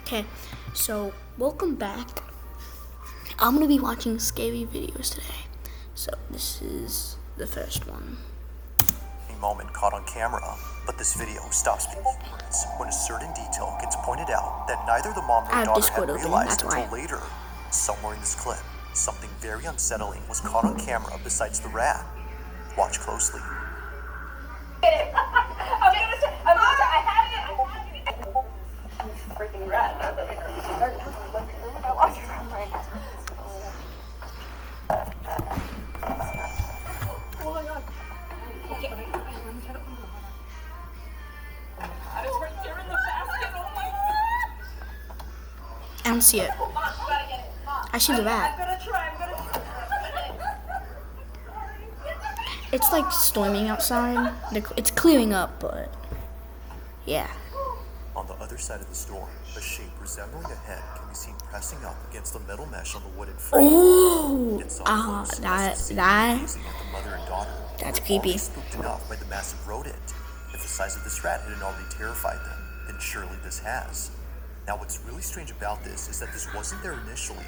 Okay, so welcome back. I'm gonna be watching scary videos today. So this is the first one. A moment caught on camera, but this video stops being humorous when a certain detail gets pointed out that neither the mom nor daughter had realized until later. Somewhere in this clip, something very unsettling was caught on camera besides the rat. Watch closely. Freaking rat. Oh my god. It's right there in the basket. Oh my god. I don't see it. I see the rat. I'm gonna try. It's like storming outside. It's clearing up, but yeah. On the other side of the storm, a shape resembling a head can be seen pressing up against the metal mesh on the wooden frame. Oh, that's creepy. Spooked enough by the massive rodent. If the size of this rat hadn't already terrified them, then surely this has. Now, what's really strange about this is that this wasn't there initially.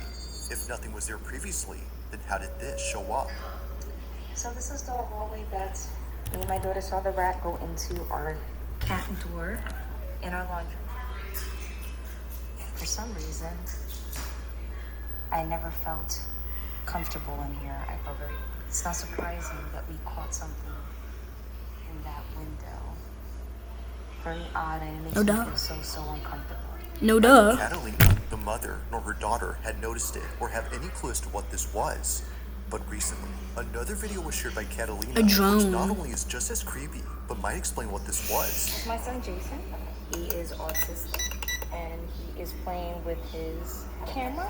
If nothing was there previously, then how did this show up? So this is the hallway that me and my daughter saw the rat go into our cat door in our laundry. For some reason, I never felt comfortable in here. I felt very, it's not surprising that we caught something in that window. Very odd, and it makes me feel so uncomfortable. No duh. Catalina, the mother, nor her daughter had noticed it or have any clue as to what this was. But recently, another video was shared by Catalina, a drone, which not only is just as creepy, but might explain what this was. My son Jason, he is autistic, and he is playing with his camera,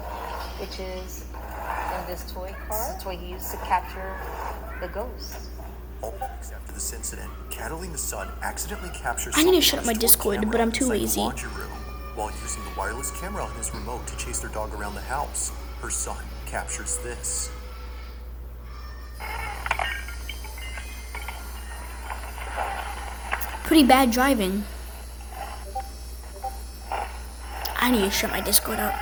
which is in this toy car. It's what he used to capture the ghosts. After this incident, Catalina's son accidentally captures. I need to shut up my Discord, but I'm too lazy. While using the wireless camera on his remote to chase their dog around the house, her son captures this. Pretty bad driving. I need to shut my Discord up.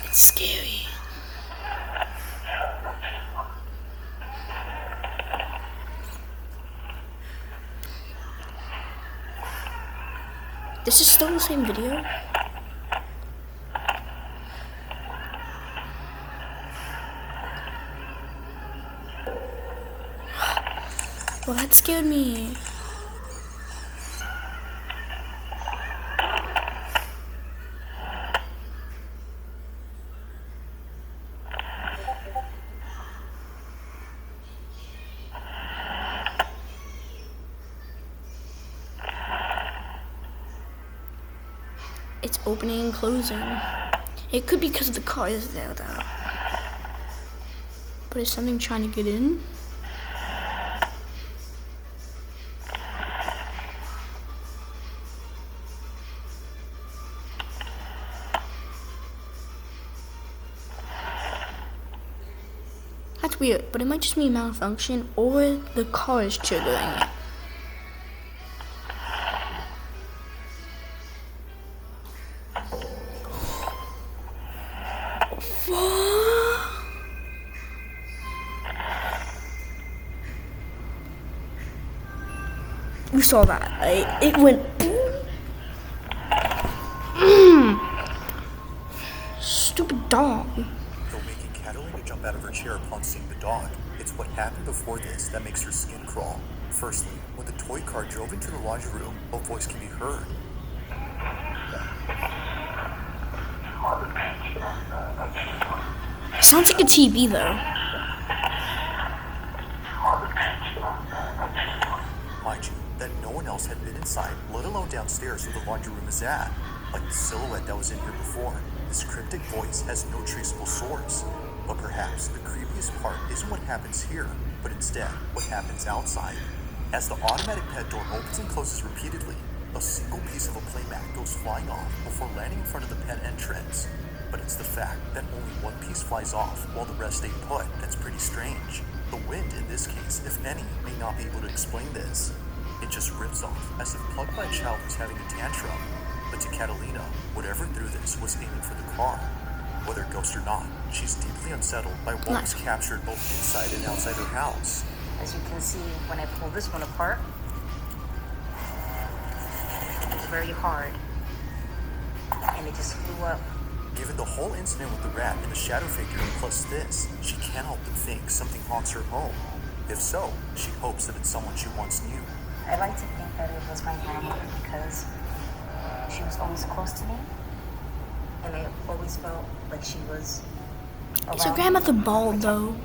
It's scary. This is still the same video? Well, that scared me. It's opening and closing. It could be because the car is there though. But is something trying to get in? That's weird, but it might just be a malfunction or the car is triggering it. You saw that, right? It went Stupid dog. Though making Catalina jump out of her chair upon seeing the dog, it's what happened before this that makes her skin crawl. Firstly, when the toy car drove into the laundry room, a voice can be heard. Sounds like a TV though. Mind you, that no one else had been inside, let alone downstairs where the laundry room is at. Like the silhouette that was in here before, this cryptic voice has no traceable source. But perhaps the creepiest part isn't what happens here, but instead what happens outside. As the automatic pet door opens and closes repeatedly, a single piece of a playmat goes flying off before landing in front of the pet entrance. But it's the fact that only one piece flies off while the rest stay put that's pretty strange. The wind, in this case, if any, may not be able to explain this. It just rips off, as if plugged by a child who's having a tantrum. But to Catalina, whatever threw this was aiming for the car. Whether ghost or not, she's deeply unsettled by what was captured both inside and outside her house. As you can see, when I pull this one apart, it was very hard, and it just flew up. Given the whole incident with the rat and the shadow figure, plus this, she can't help but think something haunts her home. If so, she hopes that it's someone she once knew. I like to think that it was my grandmother because she was always close to me, and I always felt like she was around. Is your grandmother bald though?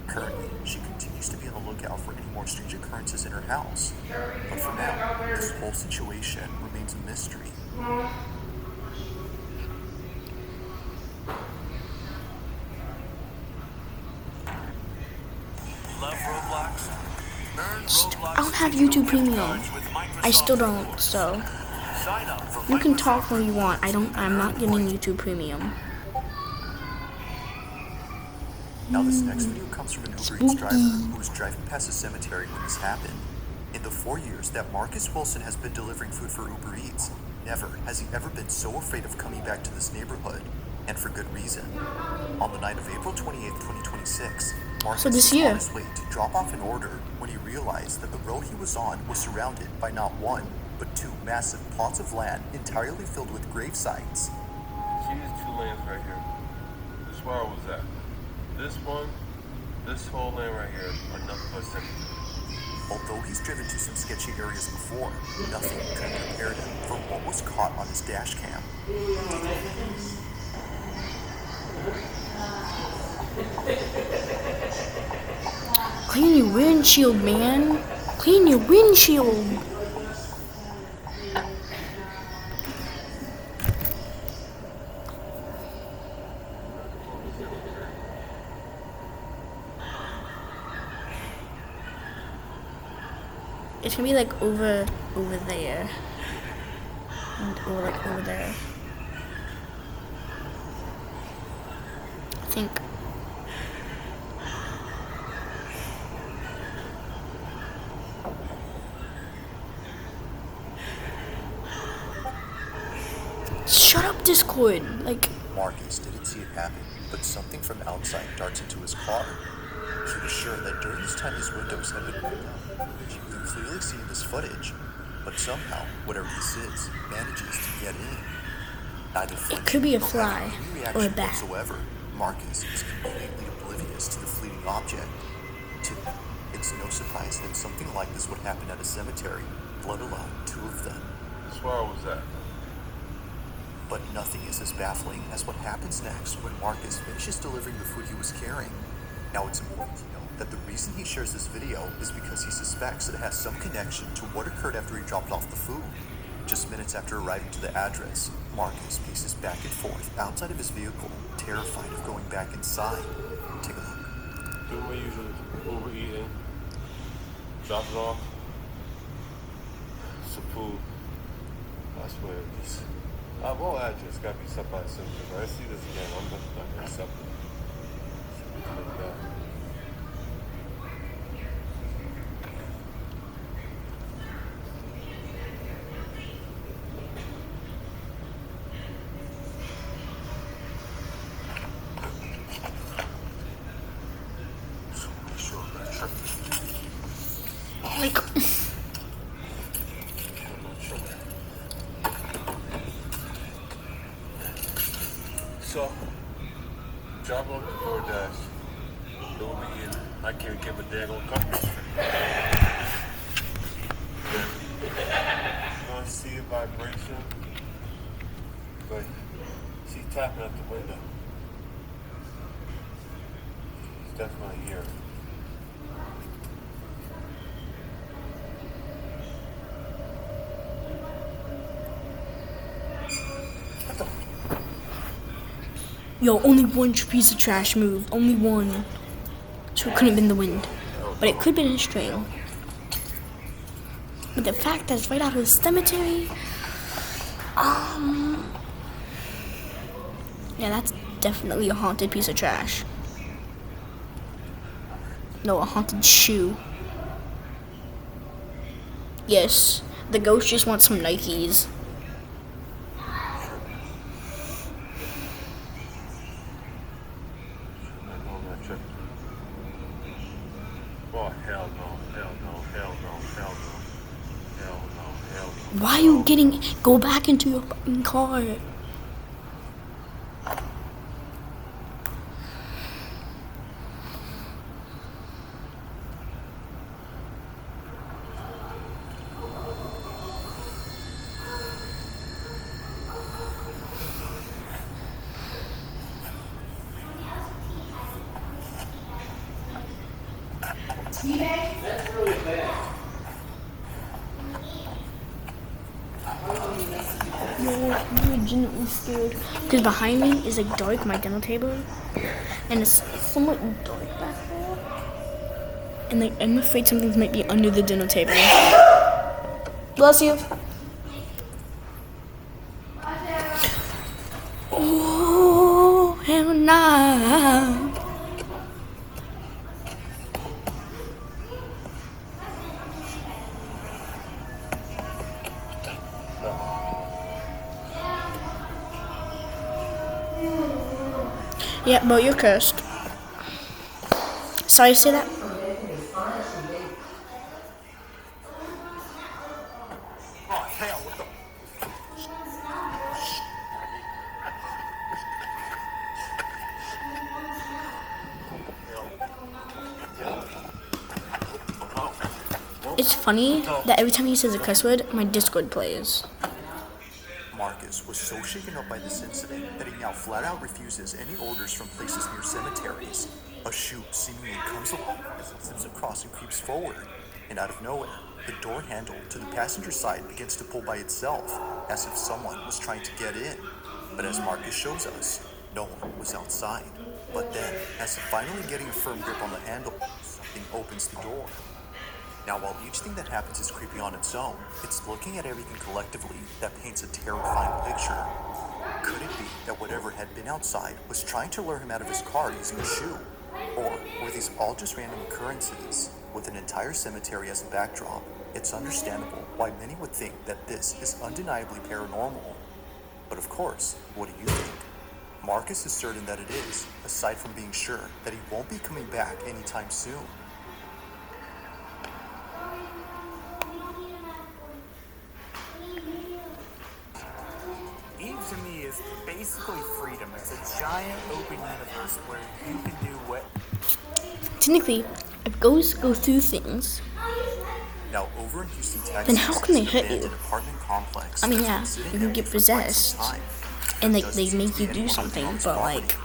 Currently, she continues to be on the lookout for any more strange occurrences in her house. But for now, this whole situation remains a mystery. Love Roblox? Earn Roblox I don't have YouTube Premium. I still don't, so Sign up for you can talk when you want. I'm not getting YouTube Premium. Now this next video comes from an Uber Eats driver who was driving past a cemetery when this happened. In the 4 years that Marcus Wilson has been delivering food for Uber Eats, never has he ever been so afraid of coming back to this neighborhood, and for good reason. On the night of April 28, 2026, Marcus was on his way to drop off an order when he realized that the road he was on was surrounded by not one, but two massive plots of land entirely filled with grave sites. See these two lanes right here? This is where I was at. This one, this whole lane right here, are nothing but cemetery. Although he's driven to some sketchy areas before, nothing could have prepared him for what was caught on his dash cam. Clean your windshield, man. Clean your windshield. It should be like over there. Or like over there. I think. Shut up, Discord. Like. Marcus didn't see it happen, but something from outside darts into his car. He was sure that during this time his windows had been rolled up. He could clearly see this footage, but somehow, whatever this is, manages to get in. Neither It could be a fly or a bat. Whatsoever. Marcus is completely oblivious to the fleeting object. To him, it's no surprise that something like this would happen at a cemetery, let alone two of them. That's where I was at. But nothing is as baffling as what happens next when Marcus finishes delivering the food he was carrying. Now it's important to note that the reason he shares this video is because he suspects it has some connection to what occurred after he dropped off the food. Just minutes after arriving to the address, Marcus paces back and forth outside of his vehicle, terrified of going back inside. Take a look. Do we usually Uber eating, drop it off, some food. I swear, this. What address gotta be somebody simple. If I see this again, I'm not gonna accept it. Like that. Like. So, drop off the DoorDash. Don't be in. I can't give a daggone company. You want to see a vibration? But she's tapping at the window. She's definitely here. Yo, only one piece of trash moved. Only one. So it couldn't have been the wind. But it could have been a string. But the fact that it's right out of the cemetery, yeah, that's definitely a haunted piece of trash. No, a haunted shoe. Yes, the ghost just wants some Nikes. Oh, hell no, hell no, hell no, hell no, hell no, hell no. Why are you getting... Go back into your fucking car. I'm legitimately scared. Because behind me is like dark, my dinner table. And it's somewhat dark back there. And like, I'm afraid something might be under the dinner table. Bless you. Oh, hell nah. Yeah, bro, you're cursed. Sorry to say that. Oh, hell, what the? It's funny that every time he says a cuss word, my Discord plays. Marcus was so shaken up by this incident that he now flat out refuses any orders from places near cemeteries. A chute seemingly comes along as it zips across and creeps forward, and out of nowhere, the door handle to the passenger side begins to pull by itself, as if someone was trying to get in. But as Marcus shows us, no one was outside. But then, as if finally getting a firm grip on the handle, something opens the door. Now, while each thing that happens is creepy on its own, it's looking at everything collectively that paints a terrifying picture. Could it be that whatever had been outside was trying to lure him out of his car using a shoe? Or were these all just random occurrences? With an entire cemetery as a backdrop, it's understandable why many would think that this is undeniably paranormal. But of course, what do you think? Marcus is certain that it is, aside from being sure that he won't be coming back anytime soon. Eve to me is basically freedom. It's a giant open universe where you can do what. Technically, if ghosts go through things, Now, over in Houston, Texas, then how can they is an hurt you? abandoned apartment complex I mean, that's yeah, been sitting you can empty get for quite possessed, some time. and There like doesn't they seem make to be you do anyone something, living on this but property. like,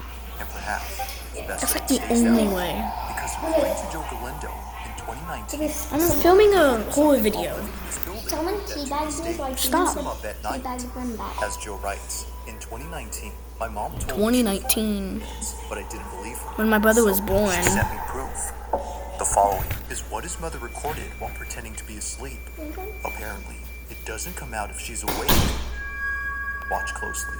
And perhaps it's best that's that like it the stays that only way. way. Because according to Joe Galindo, in 2019, I'm filming a horror video. Someone teabagged me, so I Stop. them up at night. teabagged them back. As Joe writes, in 2019, my mom told me 2019, but I didn't believe her. when my brother was So born. She sent me proof. The following is what his mother recorded while pretending to be asleep. Apparently, it doesn't come out if she's awake. Watch closely.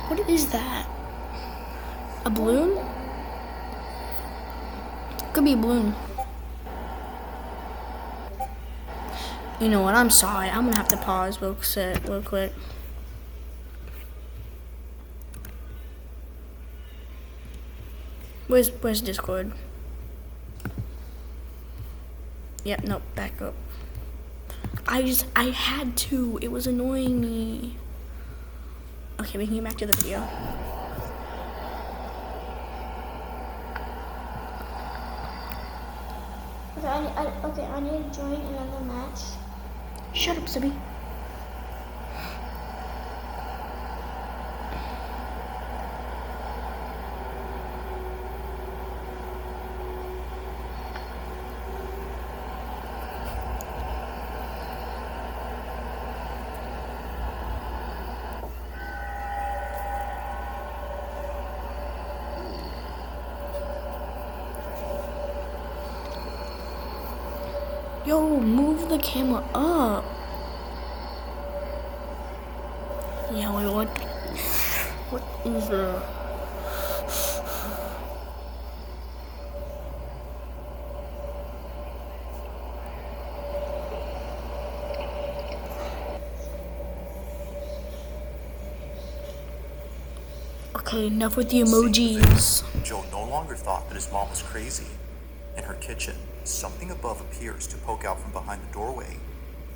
What is that? A balloon? Could be a balloon. You know what? I'm sorry. I'm gonna have to pause real quick. Where's Discord? Yep. Nope. Back up. I had to. It was annoying me. Okay, we can get back to the video. Okay, I need to join another match. Shut up, Sibby. Yo, move the camera up. Yeah, wait, what is the... Okay, enough with the emojis. Joe no longer thought that his mom was crazy. In her kitchen, something above appears to poke out from behind the doorway.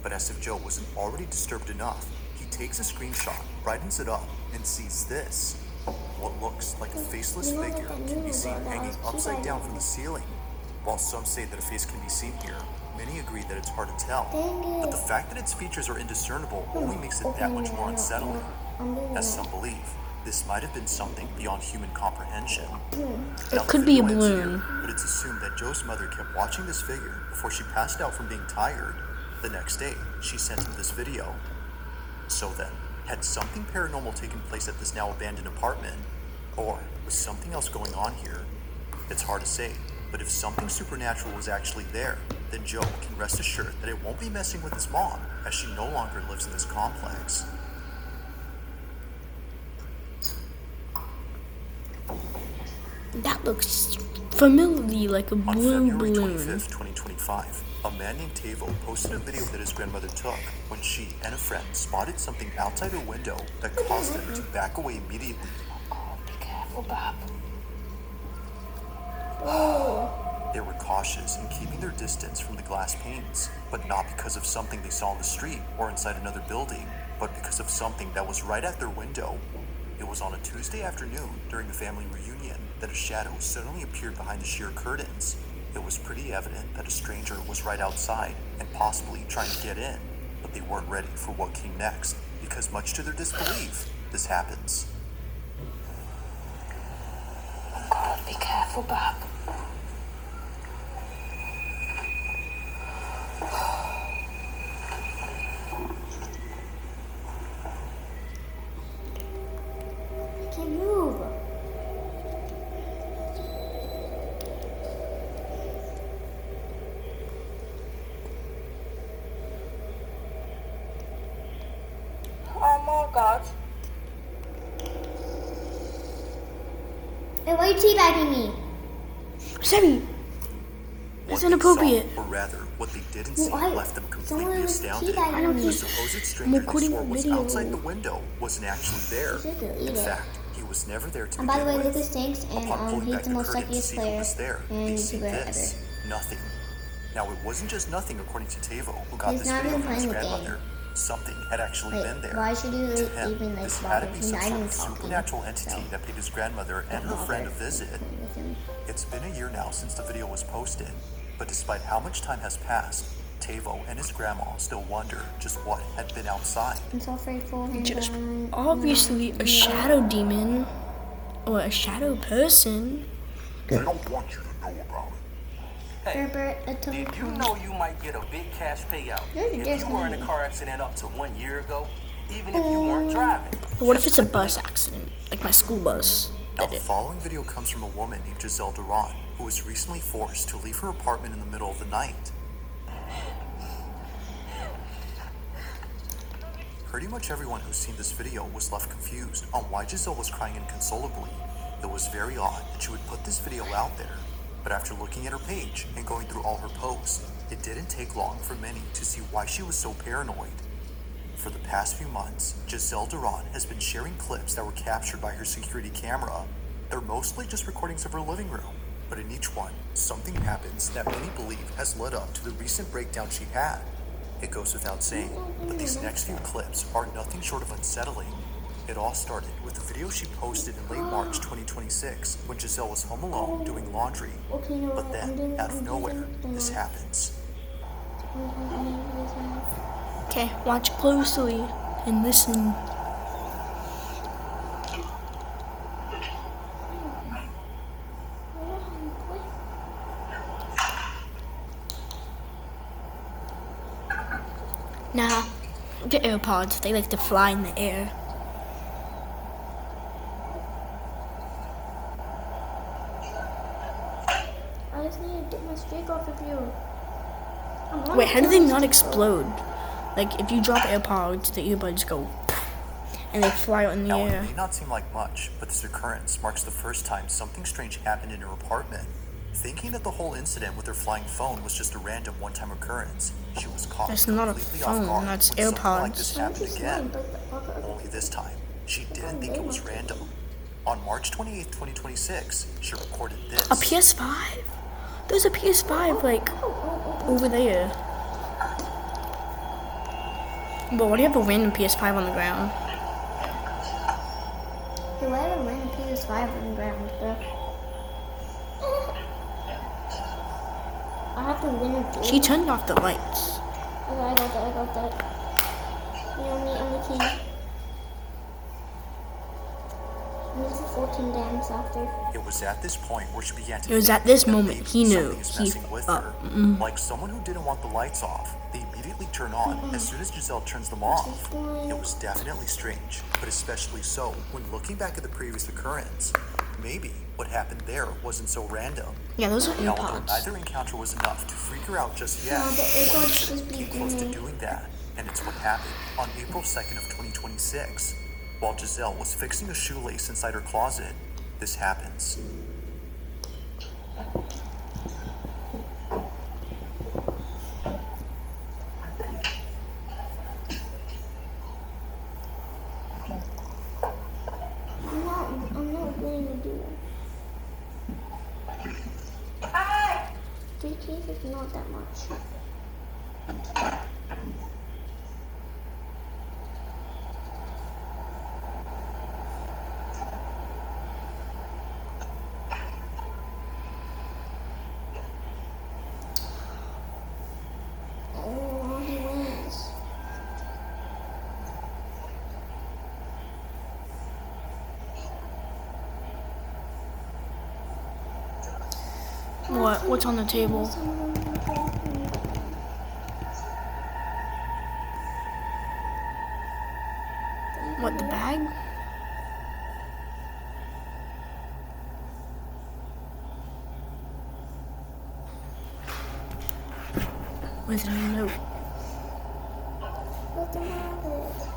But as if Joe wasn't already disturbed enough, he takes a screenshot, brightens it up, and sees this. What looks like a faceless figure can be seen hanging upside down from the ceiling. While some say that a face can be seen here, many agree that it's hard to tell. But the fact that its features are indiscernible only makes it that much more unsettling. As some believe, this might have been something beyond human comprehension. It could be a balloon. But it's assumed that Joe's mother kept watching this figure before she passed out from being tired. The next day, she sent him this video. So then, had something paranormal taken place at this now abandoned apartment? Or was something else going on here? It's hard to say, but if something supernatural was actually there, then Joe can rest assured that it won't be messing with his mom, as she no longer lives in this complex. That looks familiarly like a blue On February balloon. 25th, 2025, a man named Tavo posted a video that his grandmother took when she and a friend spotted something outside her window that caused them to back away immediately. Oh, be careful, Bob. They were cautious in keeping their distance from the glass panes, but not because of something they saw on the street or inside another building, but because of something that was right at their window. It was on a Tuesday afternoon during a family reunion that a shadow suddenly appeared behind the sheer curtains. It was pretty evident that a stranger was right outside and possibly trying to get in, but they weren't ready for what came next, because much to their disbelief, this happens. Oh, God, be careful, Bob. I can't move. Oh my God. Hey, why are you teabagging me? Sammy, What that's they inappropriate. saw, or rather, what they didn't see Why? left them Someone completely was astounded. teabagging The me. supposed stranger they recording swore a was video. outside the window wasn't actually there. She's gonna eat In it. fact, he was never there to And by the way, begin with. Lucas stinks, and Upon pulling he's back the the most curtain to suckiest see who player was there, and they see YouTuber this. Nothing. Now, it wasn't just nothing, according to Tavo, who got He's this not video even from his playing the game. grandmother. Something had actually Wait, been there. why should you To him, even like this had bother? to be He's some not sort even of talking. supernatural entity So, that paid his grandmother and her friend a visit. with him. It's been a year now since the video was posted, but despite how much time has passed, Tavo and his grandma still wonder just what had been outside. I'm so afraid for him. Just Brian. obviously a shadow demon or a shadow person. They don't want you to know about it. Hey, Herbert, a did you total know you might get a big cash payout You're if just you were in a me. car accident up to 1 year ago, even if you weren't driving? But what if it's a bus accident, like my school bus? Now, the following video comes from a woman named Giselle Duran, who was recently forced to leave her apartment in the middle of the night. Pretty much everyone who's seen this video was left confused on why Giselle was crying inconsolably. It was very odd that she would put this video out there, but after looking at her page and going through all her posts, it didn't take long for many to see why she was so paranoid. For the past few months, Giselle Duran has been sharing clips that were captured by her security camera. They're mostly just recordings of her living room, but in each one, something happens that many believe has led up to the recent breakdown she had. It goes without saying, but these next few clips are nothing short of unsettling. It all started with a video she posted in late March 2026 when Giselle was home alone doing laundry. Okay, no, But then, out of nowhere, this happens. Okay, watch closely and listen. Nah, the AirPods, they like to fly in the air. I just need to get my streak off of you. Wait, how do they not explode? Like, if you drop AirPods, the earbuds go and they fly out in the Now, air. it may not seem like much, but this occurrence marks the first time something strange happened in her apartment. Thinking that the whole incident with her flying phone was just a random one-time occurrence, she was caught That's not a completely phone, off guard that's when something like AirPods. this happened again. Only this time, she didn't think it was random. On March 28, 2026, she recorded this. A PS5? There's a PS5, like, over there. But why do you have a random PS5 on the ground? Do I have a random PS5 on the ground, bro? I have to win a game. She turned off the lights. Okay, I got that. You know me, I'm the king. And this is 14 dams after. It was at this point where she began to It was think at this that moment maybe he knew something is he messing with fucked her. up. Like someone who didn't want the lights off, they immediately turn on as soon as Giselle turns them off. It was definitely strange, but especially so when looking back at the previous occurrence. Maybe what happened there wasn't so random. Yeah, those are Now, although AirPods. neither encounter was enough to freak her out just yet, No, the AirPods one just incident be came close to doing- doing that, and it's what happened on April 2nd of 2026. While Giselle was fixing a shoelace inside her closet, this happens. I'm not willing to do that. 3 keys is not that much. Oh, he wins. What? What's on the table? What, the bag? With a note. Let them have it.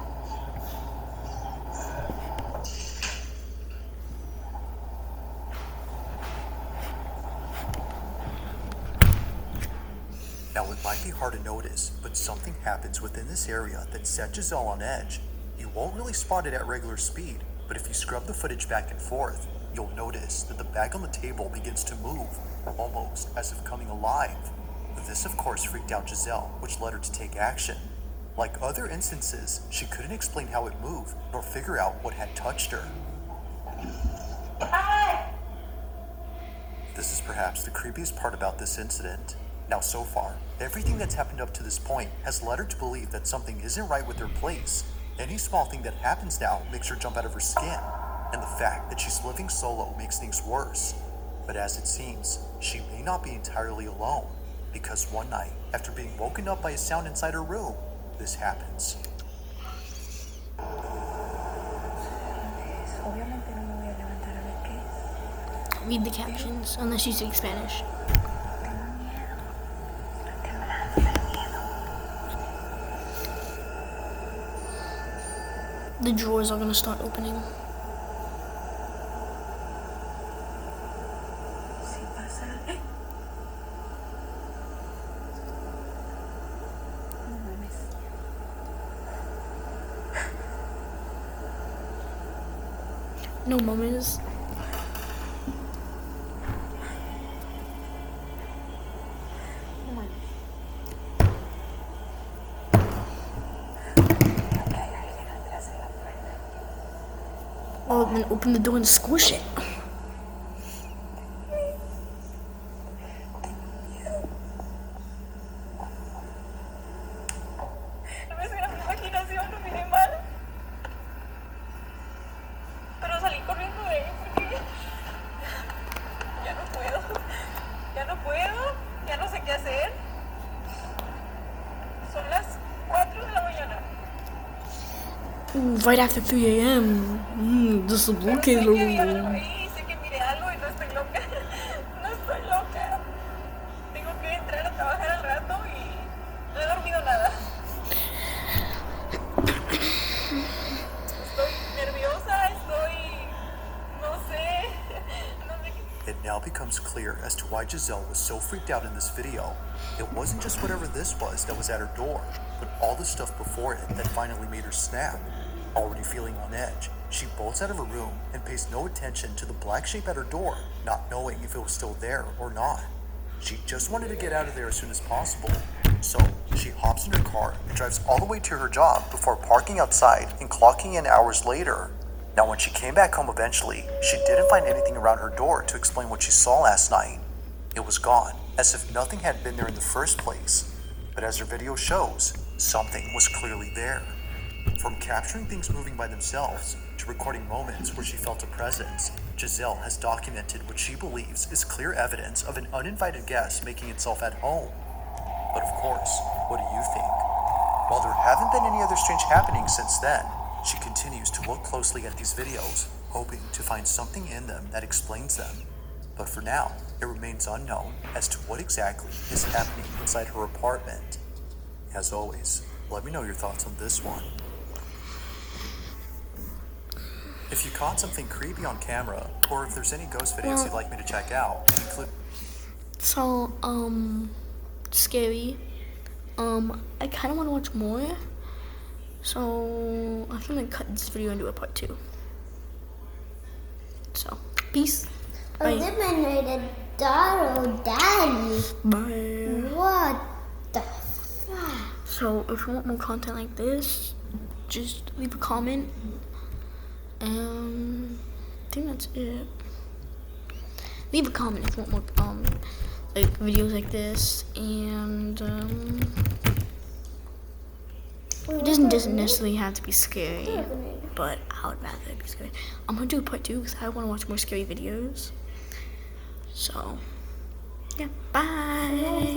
Now, it might be hard to notice, but something happens within this area that set Giselle on edge. You won't really spot it at regular speed, but if you scrub the footage back and forth, you'll notice that the bag on the table begins to move, almost as if coming alive. This, of course, freaked out Giselle, which led her to take action. Like other instances, she couldn't explain how it moved, nor figure out what had touched her. This is perhaps the creepiest part about this incident. Now, so far, everything that's happened up to this point has led her to believe that something isn't right with her place. Any small thing that happens now makes her jump out of her skin, and the fact that she's living solo makes things worse. But as it seems, she may not be entirely alone, because one night, after being woken up by a sound inside her room, this happens. Read the captions, unless you speak Spanish. The drawers are gonna start opening. No mummies. and open the door and squish it. No es una imaginación, no miré mal. Pero salí corriendo de ahí porque ya no puedo. Ya no sé qué hacer. Son las 4 de la mañana. Right after 3 a.m. This is Pero sé located que vi algo over. ahí, sé que miré algo y no estoy loca. No estoy loca. Tengo que entrar a trabajar al rato y no he dormido nada. Estoy nerviosa, no sé qué. It now becomes clear as to why Giselle was so freaked out in this video. It wasn't just whatever this was that was at her door, but all the stuff before it that finally made her snap. Already feeling on edge, she bolts out of her room and pays no attention to the black shape at her door, not knowing if it was still there or not. She just wanted to get out of there as soon as possible, so she hops in her car and drives all the way to her job before parking outside and clocking in hours later. Now, when she came back home eventually, she didn't find anything around her door to explain what she saw last night. It was gone, as if nothing had been there in the first place. But as her video shows, something was clearly there. From capturing things moving by themselves to recording moments where she felt a presence, Giselle has documented what she believes is clear evidence of an uninvited guest making itself at home. But of course, what do you think? While there haven't been any other strange happenings since then, she continues to look closely at these videos, hoping to find something in them that explains them. But for now, it remains unknown as to what exactly is happening inside her apartment. As always, let me know your thoughts on this one. If you caught something creepy on camera, or if there's any ghost videos you'd like me to check out, include... So, scary. I kind of want to watch more. So, I'm going to cut this video and do a part 2. So, peace. Bye. Eliminated daddy. Bye. What the fuck? So, if you want more content like this, just leave a comment. I think that's it. Leave a comment if you want more, like videos like this, and it doesn't necessarily have to be scary, but I would rather it be scary. I'm gonna do a part 2 because I want to watch more scary videos. So, yeah, bye.